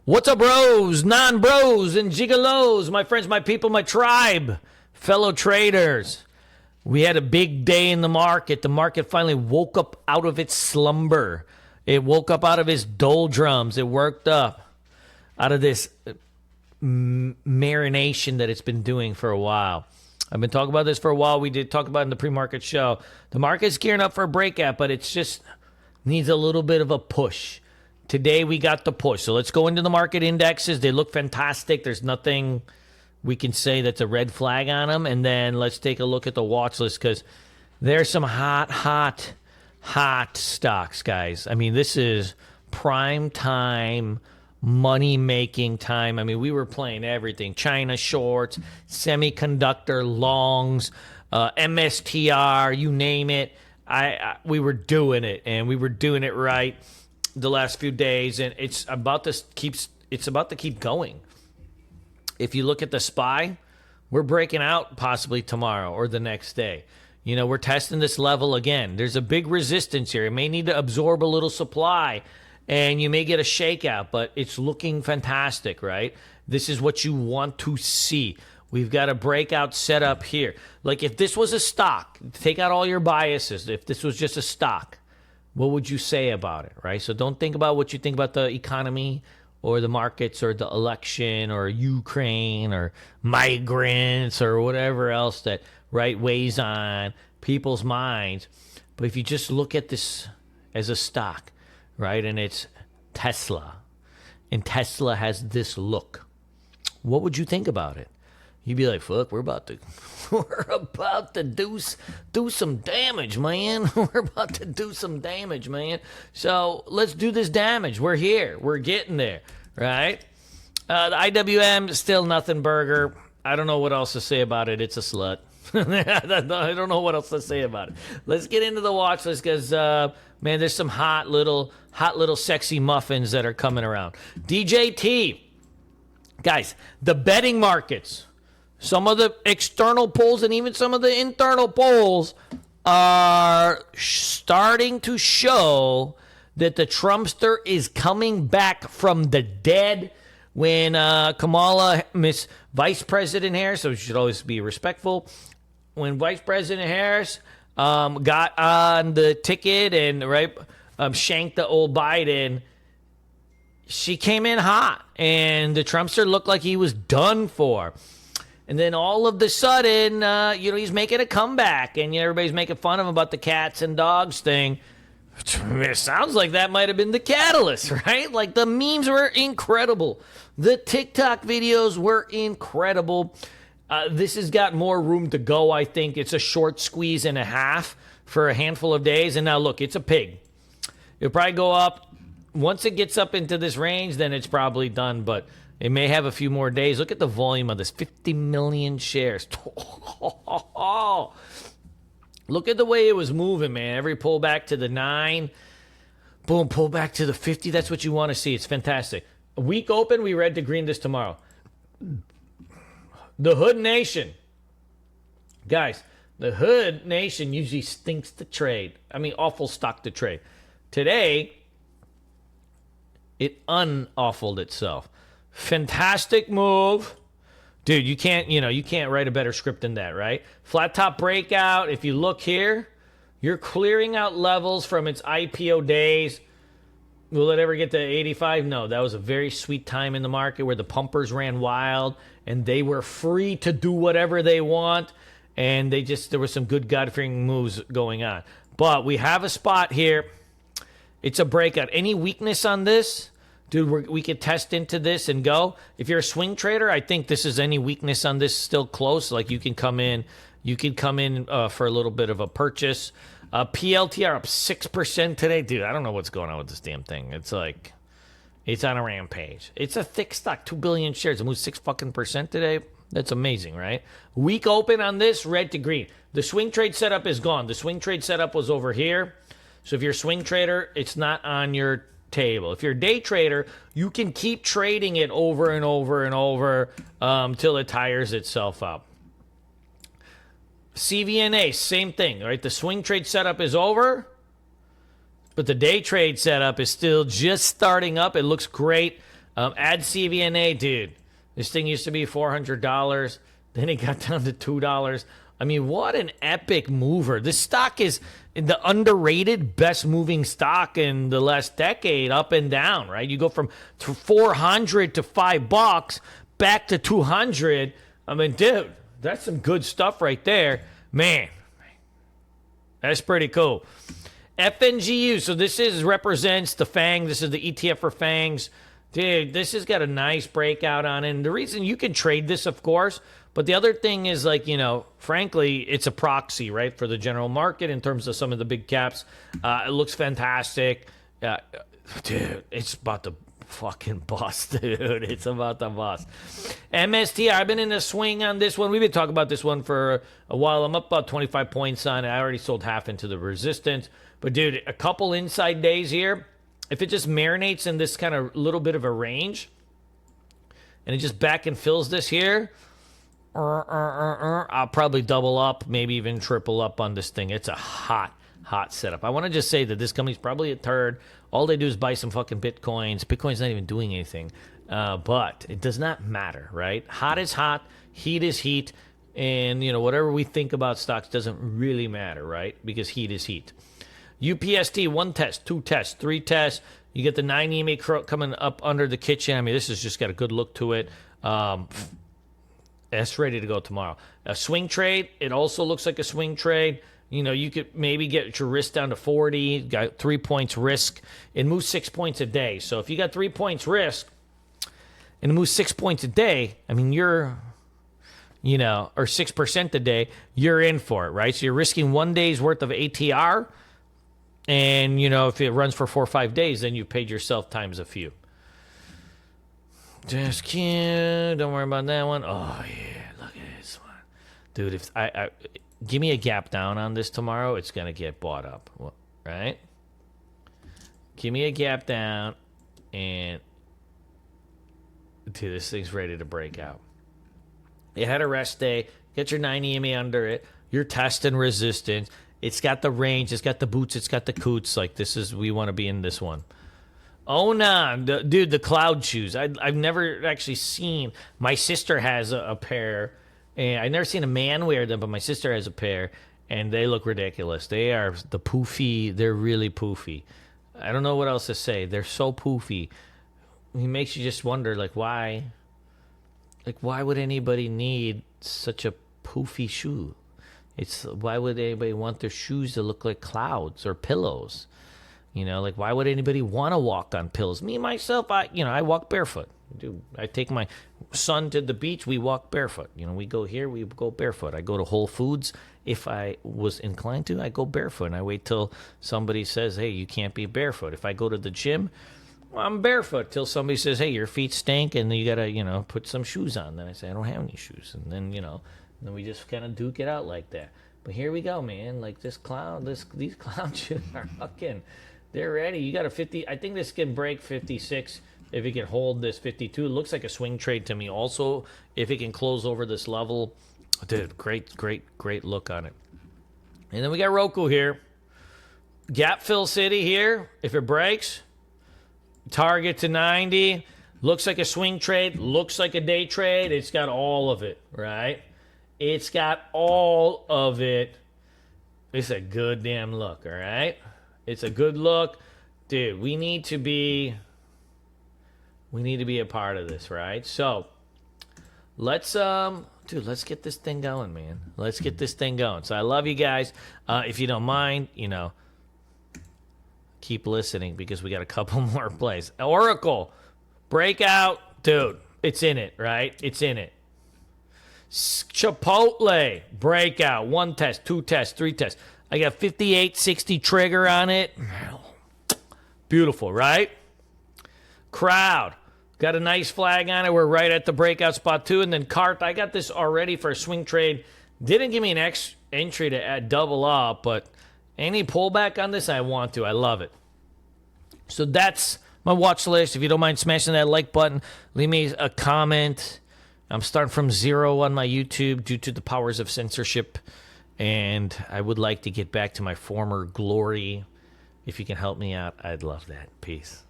What's up, bros, non-bros, and gigolos, my friends, my people, my tribe, fellow traders? We had a big day in the market. The market finally woke up out of its slumber. It woke up out of its doldrums. It worked up out of this marination that it's been doing for a while. I've been talking about this for a while. We did talk about it in the pre-market show. The market's gearing up for a breakout, but it just needs a little bit of a push. Today we got the push. So let's go into the market indexes. They look fantastic. There's nothing we can say that's a red flag on them. And then let's take a look at the watch list because there's some hot stocks, guys. I mean, this is prime time, money-making time. I mean, we were playing everything. China shorts, semiconductor longs, MSTR, you name it. We were doing it, and we were doing it right the last few days, and it's about to keep going. If you look at the SPY, we're breaking out possibly tomorrow or the next day. You know, we're testing this level again. There's a big resistance here. It may need to absorb a little supply, and you may get a shakeout, but it's looking fantastic, right? This is what you want to see. We've got a breakout set up here. Like if this was a stock, take out all your biases. If this was just a stock, what would you say about it, right? So don't think about what you think about the economy or the markets or the election or Ukraine or migrants or whatever else that, right, weighs on people's minds. But if you just look at this as a stock, right, and it's Tesla, and Tesla has this look, what would you think about it? You'd be like, fuck, we're about to do some damage, man. We're about to do some damage, man. So let's do this damage. We're here. We're getting there, right? The IWM, still nothing burger. I don't know what else to say about it. It's a slut. I don't know what else to say about it. Let's get into the watch list because, man, there's some hot little sexy muffins that are coming around. DJT. Guys, the betting markets, some of the external polls and even some of the internal polls are starting to show that the Trumpster is coming back from the dead. When Kamala, Miss Vice President Harris, so she should always be respectful, when Vice President Harris got on the ticket and shanked the old Biden, she came in hot, and the Trumpster looked like he was done for. And then all of a sudden, he's making a comeback, and everybody's making fun of him about the cats and dogs thing. It sounds like that might have been the catalyst, right? Like the memes were incredible. The TikTok videos were incredible. This has got more room to go, I think. It's a short squeeze and a half for a handful of days. And now, look, it's a pig. It'll probably go up. Once it gets up into this range, then it's probably done, but it may have a few more days. Look at the volume of this, 50 million shares. Look at the way it was moving, man. Every pullback to the 9, boom, pull back to the 50. That's what you want to see. It's fantastic. A week open, we red to green this tomorrow. The Hood Nation. Guys, the Hood Nation usually stinks to trade. I mean, awful stock to trade. Today, it unawfuled itself. Fantastic move. Dude, you can't write a better script than that, right? Flat top breakout. If you look here, you're clearing out levels from its IPO days. Will it ever get to 85? No, that was a very sweet time in the market where the pumpers ran wild and they were free to do whatever they want. And there were some good God-fearing moves going on. But we have a spot here. It's a breakout. Any weakness on this? Dude, we could test into this and go. If you're a swing trader, I think this is any weakness on this still close. Like you can come in for a little bit of a purchase. PLTR up 6% today. Dude, I don't know what's going on with this damn thing. It's like, it's on a rampage. It's a thick stock, 2 billion shares. It moved 6% today. That's amazing, right? Week open on this, red to green. The swing trade setup is gone. The swing trade setup was over here. So if you're a swing trader, it's not on your table. If you're a day trader, you can keep trading it over and over and over till it tires itself up. CVNA, same thing, right? The swing trade setup is over, but the day trade setup is still just starting up. It looks great. Add CVNA, dude. This thing used to be $400. Then it got down to $2. I mean, what an epic mover. This stock is the underrated best moving stock in the last decade, up and down, right? You go from 400 to $5 back to 200. I mean, dude, that's some good stuff right there. Man, that's pretty cool. FNGU, so this represents the FANG. This is the ETF for FANGs. Dude, this has got a nice breakout on it. And the reason you can trade this, of course, but the other thing is, like, you know, frankly, it's a proxy, right, for the general market in terms of some of the big caps. It looks fantastic. Dude, it's about to fucking bust, dude. It's about to bust. MST, I've been in a swing on this one. We've been talking about this one for a while. I'm up about 25 points on it. I already sold half into the resistance. But, dude, a couple inside days here. If it just marinates in this kind of little bit of a range, and it just back and fills this here, I'll probably double up, maybe even triple up on this thing. It's a hot setup. I want to just say that this company's probably a turd. All they do is buy some fucking Bitcoins. Bitcoin's not even doing anything. But it does not matter, right? Hot is hot. Heat is heat. And, you know, whatever we think about stocks doesn't really matter, right? Because heat is heat. UPST, 1 test, 2 tests, 3 tests. You get the 9 EMA coming up under the kitchen. I mean, this has just got a good look to it. It's ready to go tomorrow. A swing trade, it also looks like a swing trade. You know, you could maybe get your risk down to 40, got 3 points risk. It moves 6 points a day. So if you got 3 points risk and it moves 6 points a day, I mean, you're, you know, or 6% a day, you're in for it, right? So you're risking 1 day's worth of ATR. And, you know, if it runs for 4 or 5 days, then you've paid yourself times a few. Just cute. Don't worry about that one. Oh, yeah. Look at this one. Dude, if I give me a gap down on this tomorrow, it's going to get bought up. Right? Give me a gap down. And, dude, this thing's ready to break out. You had a rest day. Get your 9 EMA under it. You're testing resistance. It's got the range. It's got the boots. It's got the coots. Like, this is, we want to be in this one. Oh, nah. Dude, the cloud shoes. I've never actually seen. My sister has a pair. And I've never seen a man wear them, but my sister has a pair. And they look ridiculous. They are the poofy. They're really poofy. I don't know what else to say. They're so poofy. It makes you just wonder, like, why? Like, why would anybody need such a poofy shoe? Why would anybody want their shoes to look like clouds or pillows? You know, like, why would anybody want to walk on pillows? Me, myself, I walk barefoot. Dude, I take my son to the beach, we walk barefoot. You know, we go here, we go barefoot. I go to Whole Foods. If I was inclined to, I go barefoot. And I wait till somebody says, hey, you can't be barefoot. If I go to the gym, well, I'm barefoot till somebody says, hey, your feet stink and you got to, you know, put some shoes on. Then I say, I don't have any shoes. And then, you know, then we just kind of duke it out like that. But here we go, man. Like, these clown shoes are fucking, they're ready. You got a 50. I think this can break 56 if it can hold this 52. It looks like a swing trade to me also. If it can close over this level. Dude, great look on it. And then we got Roku here. Gap fill city here. If it breaks, target to 90. Looks like a swing trade. Looks like a day trade. It's got all of it, right? It's got all of it. It's a good damn look, all right? It's a good look. Dude, we need to be a part of this, right? So, let's get this thing going, man. Let's get this thing going. So I love you guys. If you don't mind, you know, keep listening because we got a couple more plays. Oracle, breakout, dude, it's in it, right? It's in it. Chipotle, breakout, 1 test, 2 tests, 3 tests. I got 5860 trigger on it. Beautiful, right? Crowd, got a nice flag on it. We're right at the breakout spot too. And then Cart, I got this already for a swing trade. Didn't give me an entry to add double up, but any pullback on this, I want to. I love it. So that's my watch list. If you don't mind smashing that like button, leave me a comment. I'm starting from 0 on my YouTube due to the powers of censorship, and I would like to get back to my former glory. If you can help me out, I'd love that. Peace.